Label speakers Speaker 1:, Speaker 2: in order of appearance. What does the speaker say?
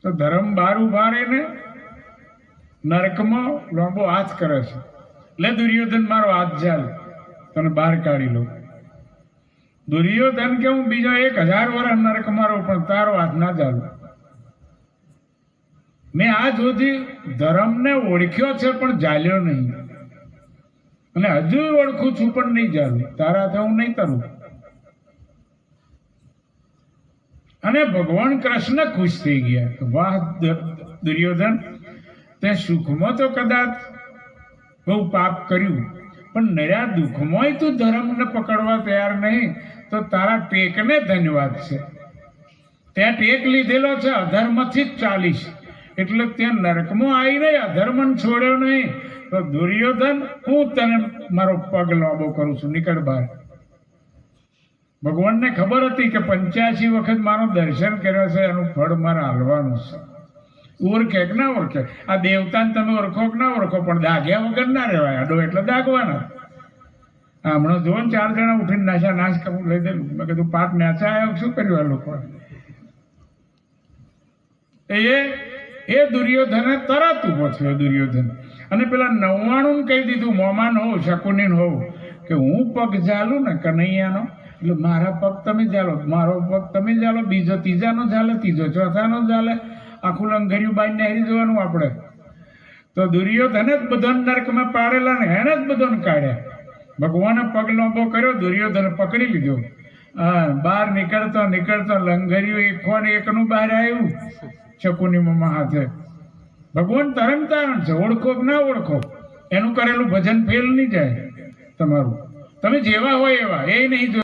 Speaker 1: તો ધર્મ બહાર ઉભા રહે ને નરકમાં લાંબો હાથ કરે છે. લે દુર્યોધન મારો હાથ ઝાલ, તને બહાર કાઢી લો. દુર્યોધન કે હું બીજો 1000 વર્ષ નરક મારો પણ તારો હાથ ના ઝાલ. મેં આ સુધી ધર્મને ઓળખ્યો છે પણ ઝાલ્યો નહીં, અને હજુ ઓળખું છું પણ નહીં ઝાલું. તારાથી હું નહીં તરું. અને ભગવાન કૃષ્ણ ખુશ થઈ ગયા. વાહ દુર્યોધન, તે સુખમાં તો કદાચ બહુ પાપ કર્યું, પણ નર્યા દુઃખમાંય તું ધર્મને પકડવા તૈયાર નહીં, તો તારા ટેકને ધન્યવાદ છે. ત્યાં ટેક લીધેલો છે, અધર્મથી જ ચાલીશ, એટલે ત્યાં નરકમાં આવીને અધર્મન છોડ્યો નહીં. તો દુર્યોધન, હું તને મારો પગ લાંબો કરું છું, નીકળ બહાર. ભગવાનને ખબર હતી કે 85 વખત મારું દર્શન કર્યો છે, એનું ફળ મારે હાલવાનું છે. ઓળખે કે ના ઓળખે, આ દેવતાને તમે ઓળખો કે ના ઓળખો, પણ દાગ્યા વગર ના રહેવાય. આડો એટલે દાગવાના. હમણાં જો 4 જણા ઉઠીને નાશ કરવું લઈ દેલું. મેં કીધું પાપ નાચા આવ્યો, શું કર્યું આ લોકો? એ દુર્યોધને તરત ઉભો થયો. દુર્યોધન અને પેલા 99 કહી દીધું, મોમાન હોવ શકુની હોવ, કે હું પગ ઝાલું ને કનૈયાનો, એટલે મારા પગ તમે ઝાલો, મારો પગ તમે ઝાલો, બીજો ત્રીજાનો ઝાલે, ત્રીજો ચોથાનો ઝાલે, આખું લંગરિયું બાઈ નહેરી જવાનું આપણે. તો દુર્યોધને જ બધાને નરકમાં પાડેલા ને એને જ બધાને કાઢ્યા. ભગવાને પગ લાંબો કર્યો, દુર્યોધને પકડી લીધો. બહાર નીકળતો લંગરિયું એકનું બહાર આવ્યું શકુની મમ્મા હાથે. ભગવાન તરણ તારણ છે, ઓળખો કે ના ઓળખો, એનું કરેલું ભજન ફેલ નહીં જાય તમારું. તમે જેવા હોય એવા, એ નહીં